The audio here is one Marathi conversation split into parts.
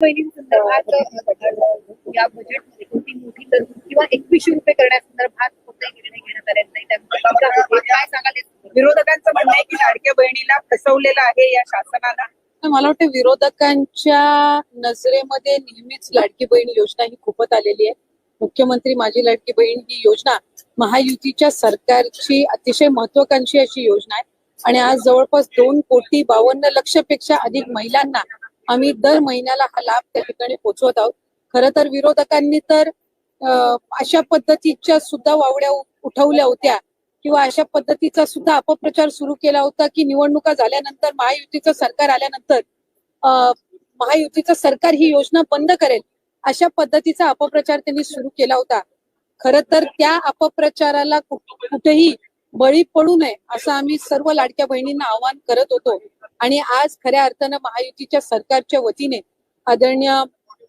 बहिणींसंदर्भात या बजेटमध्ये कोणती मोठी तरतूद किंवा 2100 रुपये करण्यासंदर्भात कोणताही निर्णय घेण्यात आलेला नाही, त्यामुळे काय सांगाल? विरोधकांचं म्हणणं आहे की लाडक्या बहिणीला फसवलेलं आहे या शासनानं. मला वाटतं विरोधकांच्या नजरेमध्ये नेहमीच लाडकी बहीण योजना ही खूपच आलेली आहे. मुख्यमंत्री माझी लाडकी बहीण ही योजना महायुतीच्या सरकारची अतिशय महत्वाकांक्षी अशी योजना आहे आणि आज जवळपास 2,52,00,000पेक्षा अधिक महिलांना आम्ही दर महिन्याला हा लाभ त्या ठिकाणी पोहोचवत आहोत. खरं तर विरोधकांनी तर अशा पद्धतीच्या सुद्धा वावड्या उठवल्या होत्या किंवा अशा पद्धतीचा सुद्धा अपप्रचार सुरू केला होता की निवडणुका झाल्यानंतर महायुतीचं सरकार आल्यानंतर महायुतीचं सरकार ही योजना बंद करेल, अशा पद्धतीचा अपप्रचार त्यांनी सुरू केला होता. खरं तर त्या अपप्रचाराला कुठेही बळी पडू नये असं आम्ही सर्व लाडक्या बहिणींना आवाहन करत होतो आणि आज खऱ्या अर्थानं महायुतीच्या सरकारच्या वतीने आदरणीय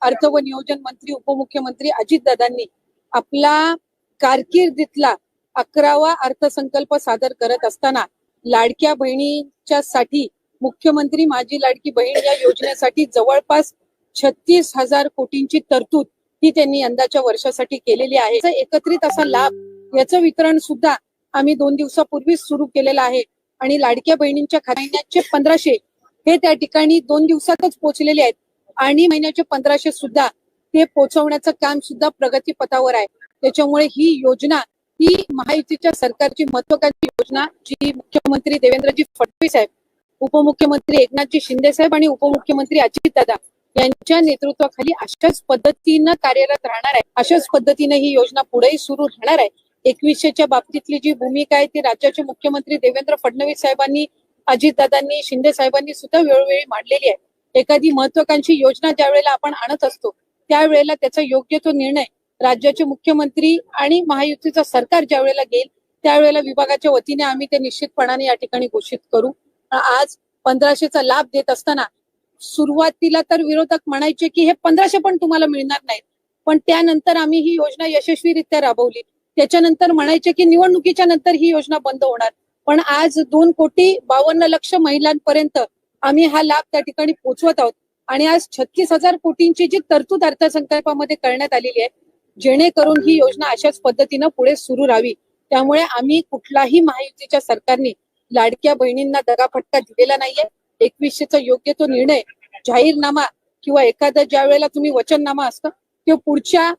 अर्थ व नियोजन मंत्री उपमुख्यमंत्री अजितदादांनी आपला कारकिर्दीतला 11वा अर्थसंकल्प सादर करत असताना लाडक्या बहिणींच्या साठी मुख्यमंत्री माझी लाडकी बहीण या योजनेसाठी जवळपास 36,000 कोटींची तरतूद ही त्यांनी यंदाच्या वर्षासाठी केलेली आहे. एकत्रित असा लाभ याचं वितरण सुद्धा आम्ही 2 दिवसापूर्वीच सुरू केलेलं आहे आणि लाडक्या बहिणींच्या महिन्याचे 1500 हे त्या ठिकाणी 2 दिवसातच पोहोचलेले आहेत आणि महिन्याचे 1500 सुद्धा ते पोहोचवण्याचं काम सुद्धा प्रगतीपथावर आहे. त्याच्यामुळे ही योजना ही महायुतीच्या सरकारची महत्वाकांक्षी योजना जी मुख्यमंत्री देवेंद्रजी फडणवीस साहेब, उपमुख्यमंत्री एकनाथजी शिंदे साहेब आणि उपमुख्यमंत्री अजितदादा यांच्या नेतृत्वाखाली अशाच पद्धतीनं कार्यरत राहणार आहे. अशाच पद्धतीने ही योजना पुढेही सुरू राहणार आहे. 2100च्या बाबतीतली जी भूमिका आहे ती राज्याचे मुख्यमंत्री देवेंद्र फडणवीस साहेबांनी, अजितदादांनी, शिंदे साहेबांनी सुद्धा वेळोवेळी मांडलेली आहे. एखादी महत्वाकांक्षी योजना ज्या वेळेला आपण आणत असतो त्यावेळेला त्याचा योग्य तो निर्णय राज्याचे मुख्यमंत्री आणि महायुतीचं सरकार ज्या वेळेला घेईल त्यावेळेला विभागाच्या वतीने आम्ही ते निश्चितपणाने या ठिकाणी घोषित करू. आज 1500चा लाभ देत असताना सुरुवातीला तर विरोधक म्हणायचे की हे 1500 पण तुम्हाला मिळणार नाहीत, पण त्यानंतर आम्ही ही योजना यशस्वीरित्या राबवली. त्याच्यानंतर म्हणायचे की निवडणुकीच्या नंतर ही योजना बंद होणार, पण आज 2,52,00,000 महिलांपर्यंत आम्ही हा लाभ त्या ठिकाणी पोहोचवत आहोत आणि आज 36,000 कोटींची जी तरतूद अर्थसंकल्पामध्ये करण्यात आलेली आहे जेणेकरून ही योजना अशाच पद्धतीनं पुढे सुरू राहावी. त्यामुळे आम्ही कुठलाही महायुतीच्या सरकारने लाडक्या बहिणींना दगाफटका दिलेला नाहीये. 2100चा योग्य तो निर्णय जाहीरनामा किंवा एखादा ज्या वेळेला तुम्ही वचननामा असतं ते पुढच्या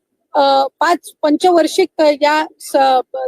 5 पंचवार्षिक या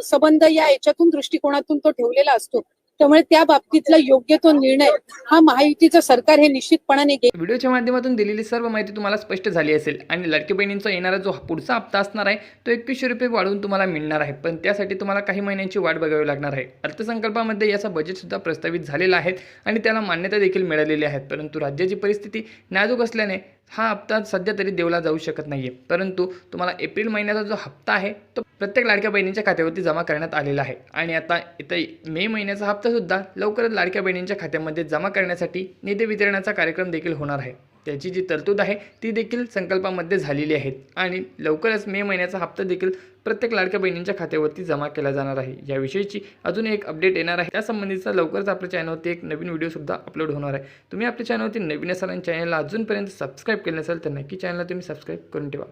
संबंध या याच्यातून दृष्टिकोनातून तो ठेवलेला असतो. त्यामुळे त्या बाबतीतला योग्य तो निर्णय हा महायुतीचं सरकार हे निश्चितपणाने घेईल. व्हिडिओच्या माध्यमातून दिलेली सर्व माहिती तुम्हाला स्पष्ट झाली असेल आणि लाडकी बहिणींचा येणारा जो पुढचा हप्ता असणार आहे तो 2100 रुपये वाढवून तुम्हाला मिळणार आहे, पण त्यासाठी तुम्हाला काही महिन्यांची वाट बघावी लागणार आहे. अर्थसंकल्पामध्ये याचा बजेट सुद्धा प्रस्तावित झालेला आहे आणि त्याला मान्यता देखील मिळालेली आहे, परंतु राज्याची परिस्थिती नाजूक असल्याने हा हप्ता सध्या तरी देवला जाऊ शकत नाहीये. परंतु तुम्हाला एप्रिल महिन्याचा जो हप्ता आहे तो प्रत्येक लाडक्या बहिणींच्या खात्यावरती जमा करण्यात आलेला आहे आणि आता इथं मे महिन्याचा हप्ता सुद्धा लवकरच लाडक्या बहिणींच्या खात्यामध्ये जमा करण्यासाठी निधी वितरणाचा कार्यक्रम देखील होणार आहे. त्याची जी तरतूद आहे ती देखील संकल्पामध्ये झालेली आहे आणि लवकरच मे महिन्याचा हप्ता देखील प्रत्येक लाडक्या बहिणींच्या खात्यावरती जमा केला जाणार आहे. याविषयीची अजून एक अपडेट येणार आहे, त्यासंबंधीचा लवकरच आपल्या चॅनलवरती एक नवीन व्हिडिओ सुद्धा अपलोड होणार आहे. तुम्ही आपल्या चॅनलवरती नवीन असाल आणि चॅनलला अजूनपर्यंत सबस्क्राईब केलं नसेल तर नक्की चॅनलला तुम्ही सबस्क्राईब करून ठेवा.